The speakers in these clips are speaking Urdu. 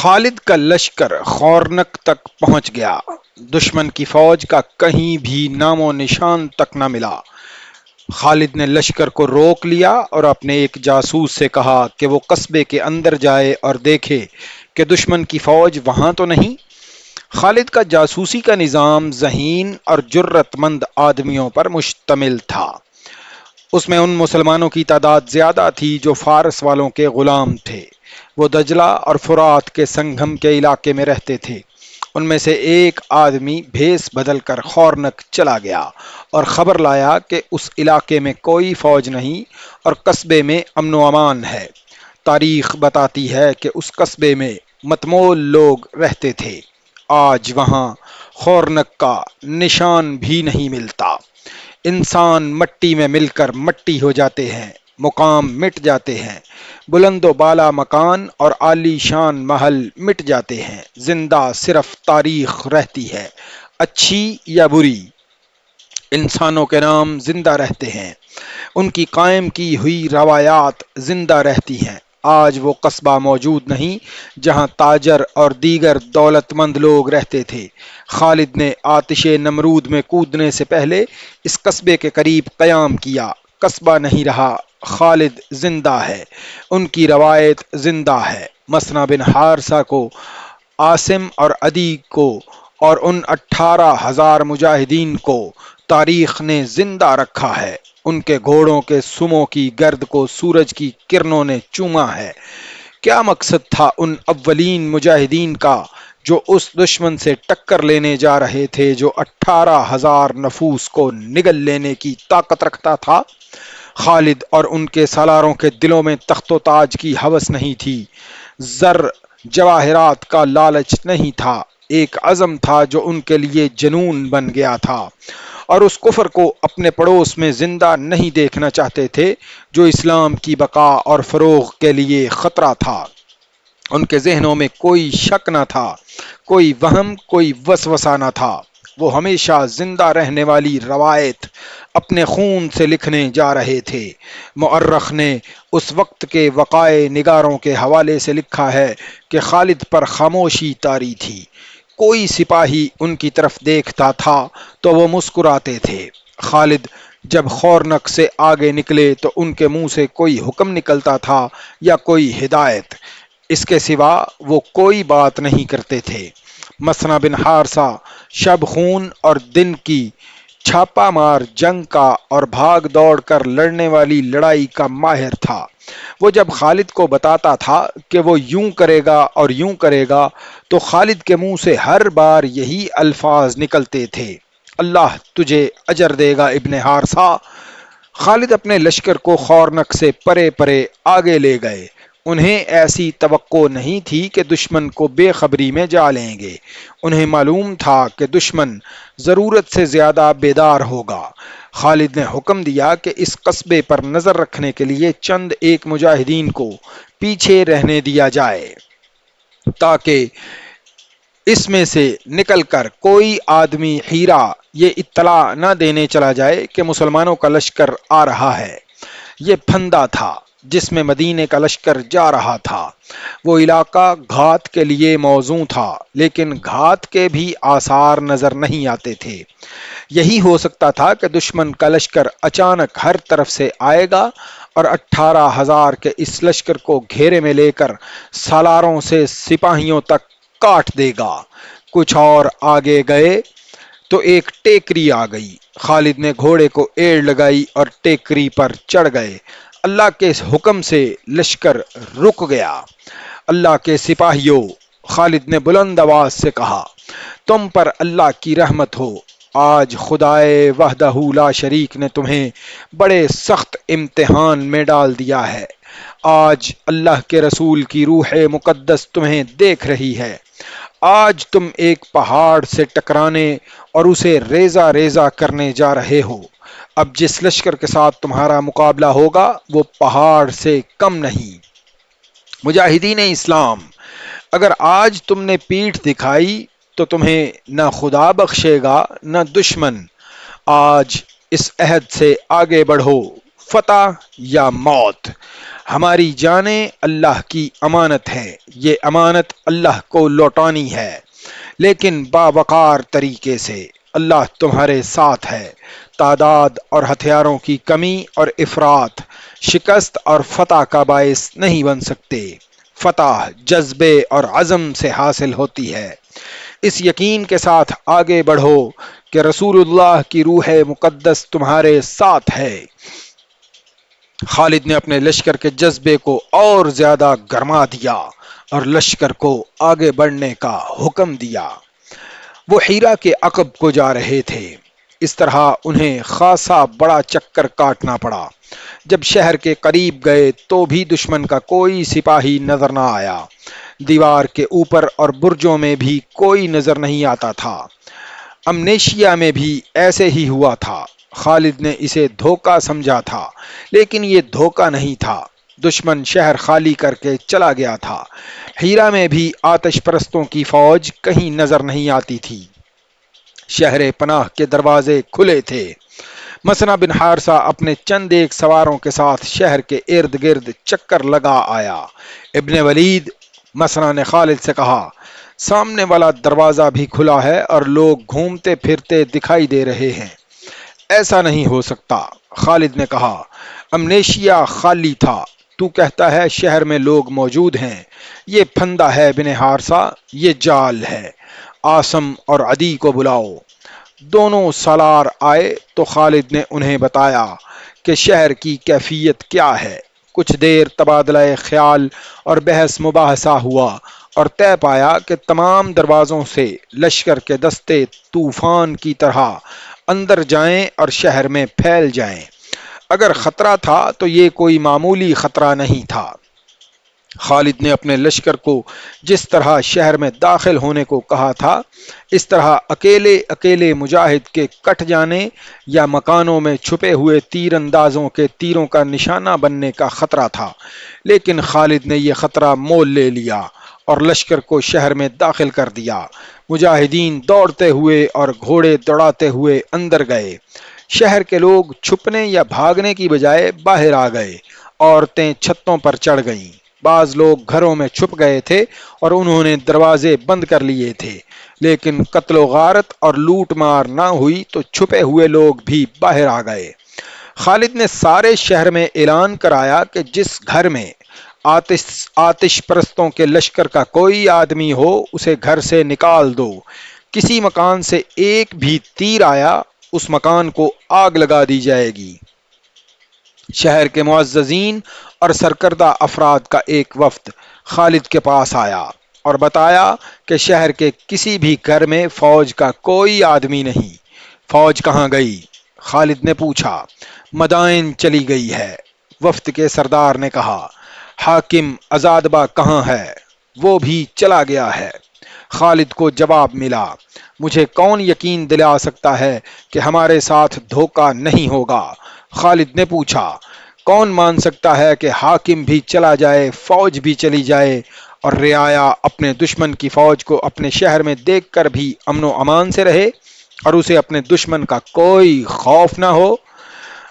خالد کا لشکر خورنک تک پہنچ گیا۔ دشمن کی فوج کا کہیں بھی نام و نشان تک نہ ملا۔ خالد نے لشکر کو روک لیا اور اپنے ایک جاسوس سے کہا کہ وہ قصبے کے اندر جائے اور دیکھے کہ دشمن کی فوج وہاں تو نہیں۔ خالد کا جاسوسی کا نظام ذہین اور جرت مند آدمیوں پر مشتمل تھا۔ اس میں ان مسلمانوں کی تعداد زیادہ تھی جو فارس والوں کے غلام تھے۔ وہ دجلہ اور فرات کے سنگم کے علاقے میں رہتے تھے۔ ان میں سے ایک آدمی بھیس بدل کر خورنک چلا گیا اور خبر لایا کہ اس علاقے میں کوئی فوج نہیں اور قصبے میں امن و امان ہے۔ تاریخ بتاتی ہے کہ اس قصبے میں متمول لوگ رہتے تھے۔ آج وہاں خورنک کا نشان بھی نہیں ملتا۔ انسان مٹی میں مل کر مٹی ہو جاتے ہیں، مقام مٹ جاتے ہیں، بلند و بالا مکان اور عالی شان محل مٹ جاتے ہیں، زندہ صرف تاریخ رہتی ہے، اچھی یا بری۔ انسانوں کے نام زندہ رہتے ہیں، ان کی قائم کی ہوئی روایات زندہ رہتی ہیں۔ آج وہ قصبہ موجود نہیں جہاں تاجر اور دیگر دولت مند لوگ رہتے تھے۔ خالد نے آتش نمرود میں کودنے سے پہلے اس قصبے کے قریب قیام کیا۔ قصبہ نہیں رہا، خالد زندہ ہے، ان کی روایت زندہ ہے۔ مثنہ بن حارثہ کو، عاصم اور عدی کو اور ان 18,000 مجاہدین کو تاریخ نے زندہ رکھا ہے۔ ان کے گھوڑوں کے سموں کی گرد کو سورج کی کرنوں نے چوما ہے۔ کیا مقصد تھا ان اولین مجاہدین کا جو اس دشمن سے ٹکر لینے جا رہے تھے جو 18,000 نفوس کو نگل لینے کی طاقت رکھتا تھا؟ خالد اور ان کے سالاروں کے دلوں میں تخت و تاج کی ہوس نہیں تھی، زر جواہرات کا لالچ نہیں تھا۔ ایک عزم تھا جو ان کے لیے جنون بن گیا تھا، اور اس کفر کو اپنے پڑوس میں زندہ نہیں دیکھنا چاہتے تھے جو اسلام کی بقا اور فروغ کے لیے خطرہ تھا۔ ان کے ذہنوں میں کوئی شک نہ تھا، کوئی وہم، کوئی وسوسہ نہ تھا۔ وہ ہمیشہ زندہ رہنے والی روایت اپنے خون سے لکھنے جا رہے تھے۔ مورخ نے اس وقت کے وقائع نگاروں کے حوالے سے لکھا ہے کہ خالد پر خاموشی طاری تھی۔ کوئی سپاہی ان کی طرف دیکھتا تھا تو وہ مسکراتے تھے۔ خالد جب خورنک سے آگے نکلے تو ان کے منہ سے کوئی حکم نکلتا تھا یا کوئی ہدایت، اس کے سوا وہ کوئی بات نہیں کرتے تھے۔ مثنہ بن حارثہ شب خون اور دن کی چھاپا مار جنگ کا اور بھاگ دوڑ کر لڑنے والی لڑائی کا ماہر تھا۔ وہ جب خالد کو بتاتا تھا کہ وہ یوں کرے گا اور یوں کرے گا تو خالد کے منہ سے ہر بار یہی الفاظ نکلتے تھے: اللہ تجھے اجر دے گا ابن حارثہ۔ خالد اپنے لشکر کو خورنک سے پرے پرے آگے لے گئے۔ انہیں ایسی توقع نہیں تھی کہ دشمن کو بے خبری میں جا لیں گے۔ انہیں معلوم تھا کہ دشمن ضرورت سے زیادہ بیدار ہوگا۔ خالد نے حکم دیا کہ اس قصبے پر نظر رکھنے کے لیے چند ایک مجاہدین کو پیچھے رہنے دیا جائے تاکہ اس میں سے نکل کر کوئی آدمی ہیرا یہ اطلاع نہ دینے چلا جائے کہ مسلمانوں کا لشکر آ رہا ہے۔ یہ پھندا تھا جس میں مدینے کا لشکر جا رہا تھا۔ وہ علاقہ گھات کے لیے موزوں تھا، لیکن گھات کے بھی آثار نظر نہیں آتے تھے۔ یہی ہو سکتا تھا کہ دشمن کا لشکر اچانک ہر طرف سے آئے گا اور 18,000 کے اس لشکر کو گھیرے میں لے کر سالاروں سے سپاہیوں تک کاٹ دے گا۔ کچھ اور آگے گئے تو ایک ٹیکری آ گئی۔ خالد نے گھوڑے کو ایڑ لگائی اور ٹیکری پر چڑھ گئے۔ اللہ کے حکم سے لشکر رک گیا۔ اللہ کے سپاہیوں، خالد نے بلند آواز سے کہا، تم پر اللہ کی رحمت ہو۔ آج خدائے وحدہ لا شریک نے تمہیں بڑے سخت امتحان میں ڈال دیا ہے۔ آج اللہ کے رسول کی روح مقدس تمہیں دیکھ رہی ہے۔ آج تم ایک پہاڑ سے ٹکرانے اور اسے ریزہ ریزہ کرنے جا رہے ہو۔ اب جس لشکر کے ساتھ تمہارا مقابلہ ہوگا وہ پہاڑ سے کم نہیں۔ مجاہدین اسلام، اگر آج تم نے پیٹھ دکھائی تو تمہیں نہ خدا بخشے گا نہ دشمن۔ آج اس عہد سے آگے بڑھو، فتح یا موت۔ ہماری جانیں اللہ کی امانت ہیں، یہ امانت اللہ کو لوٹانی ہے، لیکن باوقار طریقے سے۔ اللہ تمہارے ساتھ ہے۔ تعداد اور ہتھیاروں کی کمی اور افراط شکست اور فتح کا باعث نہیں بن سکتے۔ فتح جذبے اور عزم سے حاصل ہوتی ہے۔ اس یقین کے ساتھ آگے بڑھو کہ رسول اللہ کی روح مقدس تمہارے ساتھ ہے۔ خالد نے اپنے لشکر کے جذبے کو اور زیادہ گرما دیا اور لشکر کو آگے بڑھنے کا حکم دیا۔ وہ ہیرا کے عقب کو جا رہے تھے۔ اس طرح انہیں خاصا بڑا چکر کاٹنا پڑا۔ جب شہر کے قریب گئے تو بھی دشمن کا کوئی سپاہی نظر نہ آیا۔ دیوار کے اوپر اور برجوں میں بھی کوئی نظر نہیں آتا تھا۔ امنیشیا میں بھی ایسے ہی ہوا تھا۔ خالد نے اسے دھوکہ سمجھا تھا، لیکن یہ دھوکہ نہیں تھا۔ دشمن شہر خالی کر کے چلا گیا تھا۔ ہیرا میں بھی آتش پرستوں کی فوج کہیں نظر نہیں آتی تھی۔ شہر پناہ کے دروازے کھلے تھے۔ مسنا بن حارثہ اپنے چند ایک سواروں کے ساتھ شہر کے ارد گرد چکر لگا آیا۔ ابن ولید، مسنا نے خالد سے کہا، سامنے والا دروازہ بھی کھلا ہے اور لوگ گھومتے پھرتے دکھائی دے رہے ہیں۔ ایسا نہیں ہو سکتا۔ خالد نے کہا، امنیشیا خالی تھا، تو کہتا ہے شہر میں لوگ موجود ہیں۔ یہ پھندہ ہے بن حارثہ، یہ جال ہے۔ عاصم اور عدی کو بلاؤ۔ دونوں سالار آئے تو خالد نے انہیں بتایا کہ شہر کی کیفیت کیا ہے۔ کچھ دیر تبادلہ خیال اور بحث مباحثہ ہوا اور طے پایا کہ تمام دروازوں سے لشکر کے دستے طوفان کی طرح اندر جائیں اور شہر میں پھیل جائیں۔ اگر خطرہ تھا تو یہ کوئی معمولی خطرہ نہیں تھا۔ خالد نے اپنے لشکر کو جس طرح شہر میں داخل ہونے کو کہا تھا، اس طرح اکیلے اکیلے مجاہد کے کٹ جانے یا مکانوں میں چھپے ہوئے تیر اندازوں کے تیروں کا نشانہ بننے کا خطرہ تھا، لیکن خالد نے یہ خطرہ مول لے لیا اور لشکر کو شہر میں داخل کر دیا۔ مجاہدین دوڑتے ہوئے اور گھوڑے دوڑاتے ہوئے اندر گئے۔ شہر کے لوگ چھپنے یا بھاگنے کی بجائے باہر آ گئے۔ عورتیں چھتوں پر چڑھ گئیں۔ بعض لوگ گھروں میں چھپ گئے تھے اور انہوں نے دروازے بند کر لیے تھے، لیکن قتل و غارت اور لوٹ مار نہ ہوئی تو چھپے ہوئے لوگ بھی باہر آ گئے۔ خالد نے سارے شہر میں اعلان کرایا کہ جس گھر میں آتش پرستوں کے لشکر کا کوئی آدمی ہو اسے گھر سے نکال دو۔ کسی مکان سے ایک بھی تیر آیا اس مکان کو آگ لگا دی جائے گی۔ شہر کے معززین اور سرکردہ افراد کا ایک وفد خالد کے پاس آیا اور بتایا کہ شہر کے کسی بھی گھر میں فوج کا کوئی آدمی نہیں۔ فوج کہاں گئی؟ خالد نے پوچھا۔ مدائن چلی گئی ہے، وفد کے سردار نے کہا۔ حاکم ازادبہ کہاں ہے؟ وہ بھی چلا گیا ہے۔ خالد کو جواب ملا، مجھے کون یقین دلا سکتا ہے کہ ہمارے ساتھ دھوکہ نہیں ہوگا؟ خالد نے پوچھا، کون مان سکتا ہے کہ حاکم بھی چلا جائے، فوج بھی چلی جائے اور رعایا اپنے دشمن کی فوج کو اپنے شہر میں دیکھ کر بھی امن و امان سے رہے اور اسے اپنے دشمن کا کوئی خوف نہ ہو؟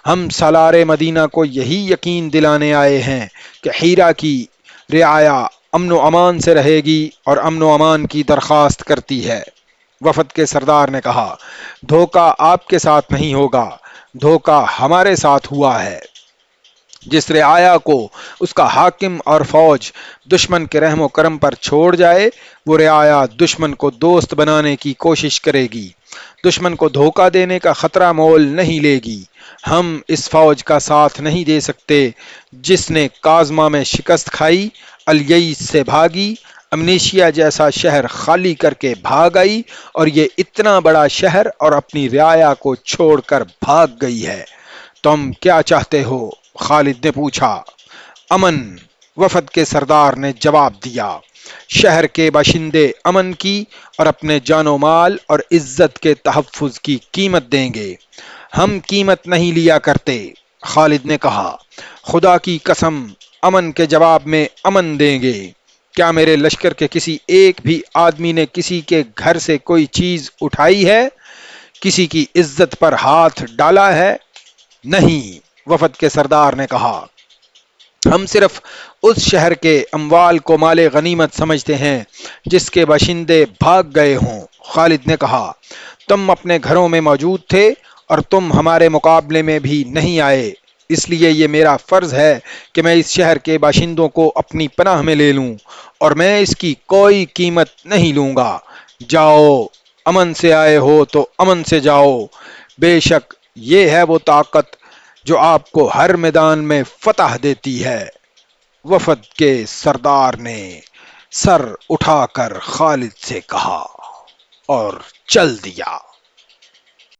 ہم سالار مدینہ کو یہی یقین دلانے آئے ہیں کہ ہیرا کی رعایا امن و امان سے رہے گی اور امن و امان کی درخواست کرتی ہے۔ وفد کے سردار نے کہا، دھوکہ آپ کے ساتھ نہیں ہوگا، دھوکہ ہمارے ساتھ ہوا ہے۔ جس رعایا کو اس کا حاکم اور فوج دشمن کے رحم و کرم پر چھوڑ جائے، وہ رعایا دشمن کو دوست بنانے کی کوشش کرے گی، دشمن کو دھوکہ دینے کا خطرہ مول نہیں لے گی۔ ہم اس فوج کا ساتھ نہیں دے سکتے جس نے کاظمہ میں شکست کھائی، الیئیس سے بھاگی، امنیشیا جیسا شہر خالی کر کے بھاگ آئی اور یہ اتنا بڑا شہر اور اپنی رعایا کو چھوڑ کر بھاگ گئی ہے۔ تم کیا چاہتے ہو؟ خالد نے پوچھا۔ امن، وفد کے سردار نے جواب دیا۔ شہر کے باشندے امن کی اور اپنے جان و مال اور عزت کے تحفظ کی قیمت دیں گے۔ ہم قیمت نہیں لیا کرتے، خالد نے کہا۔ خدا کی قسم، امن کے جواب میں امن دیں گے۔ کیا میرے لشکر کے کسی ایک بھی آدمی نے کسی کے گھر سے کوئی چیز اٹھائی ہے؟ کسی کی عزت پر ہاتھ ڈالا ہے؟ نہیں، وفد کے سردار نے کہا۔ ہم صرف اس شہر کے اموال کو مال غنیمت سمجھتے ہیں جس کے باشندے بھاگ گئے ہوں۔ خالد نے کہا، تم اپنے گھروں میں موجود تھے اور تم ہمارے مقابلے میں بھی نہیں آئے، اس لیے یہ میرا فرض ہے کہ میں اس شہر کے باشندوں کو اپنی پناہ میں لے لوں اور میں اس کی کوئی قیمت نہیں لوں گا۔ جاؤ، امن سے آئے ہو تو امن سے جاؤ، بے شک یہ ہے وہ طاقت جو آپ کو ہر میدان میں فتح دیتی ہے۔ وفد کے سردار نے سر اٹھا کر خالد سے کہا اور چل دیا۔